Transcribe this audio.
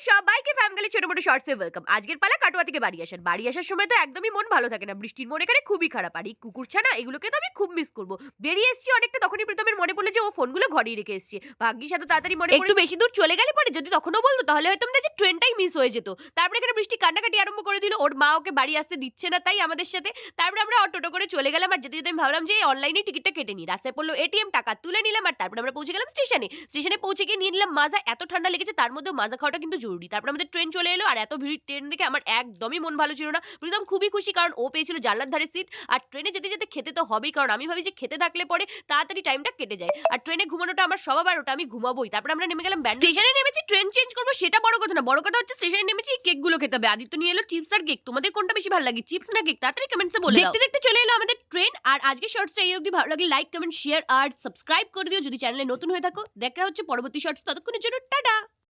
সবাইকে ফ্যামিলি ছোট মোটো শর্টসে ওয়েলকাম। আজকের পালা কাটোয়া থেকে বাড়ি আসার সময় তো একদমই মন ভালো থাকে না, বৃষ্টির মন এখানে খুবই খারাপ। আর এই কুকুর ছানা এগুলোকে তো আমি খুব মিস করবো। বেরিয়ে এসেছি অনেকটা, তখনই প্রীতমের মনে পড়লো যে ও ফোনগুলো ঘরেই রেখে এসেছে। ভাগ্যিস এত তাড়াতাড়ি মনে একটু বেশি দূর চলে গেলে পরে যদি তখনও বলতো তাহলে হয়তো আমরা যে ট্রেনটাই মিস হয়ে যেত। তারপরে এখানে বৃষ্টি কান্নাকাটি আরম্ভ করে দিল, ওর মা ওকে বাড়ি আসতে দিচ্ছে না তাই আমাদের সাথে। তারপরে আমরা টোটো করে চলে গেলাম, আর যেতে যেতে আমি ভাবলাম যে অনলাইনে টিকিটটা কেটে নিই। রাস্তায় পড়লো এটিএম, টাকা তুলে নিলাম, আর তারপরে আমরা পৌঁছে গেলাম স্টেশনে পৌঁছে গিয়ে নিয়ে নিলাম মাজা। এত ঠান্ডা লেগেছে, তার মধ্যে মাজা খাওয়াটা কিন্তু জরুরি। তারপর আমাদের ট্রেন চলে এলো, আর এত ভিড় ট্রেন দেখে আমার একদমই মন ভালো ছিল না। প্রীতম খুবই খুশি, কারণ ও পেয়েছিল জানলার ধারে সিট। আর ট্রেনে যেতে যেতে খেতে তো হবেই, কারণ আমি ভাবি যে খেতে থাকলে পরে তাড়াতাড়ি টাইমটা কেটে যায়। আর ট্রেনে ঘুমানোটা আমার স্বভাব, আর ওটা আমি ঘুমাবোই। তারপর আমরা নেমে গেলাম স্টেশনে। নেমেছি, ট্রেন চেঞ্জ করবো সেটা বড় কথা না, বড় কথা হচ্ছে স্টেশনে নেমেছি কেকগুলো খেতে হবে। আদিত্য নিয়ে এলো চিপস আর কেক। তোমাদের কোনটা বেশি ভালো লাগে, চিপস না কেক? তাড়াতাড়ি কমেন্টসে বলে দাও। দেখতে দেখতে চলে এলো আমাদের ট্রেন। আর আজকে শর্টসটা এই অবধি। ভালো লাগলে লাইক কমেন্ট শেয়ার আর সাবস্ক্রাইব করে দিও যদি চ্যানেলে নতুন হয়ে থাকো। দেখা হচ্ছে পরবর্তী শর্টস, ততক্ষণের জন্য টাটা।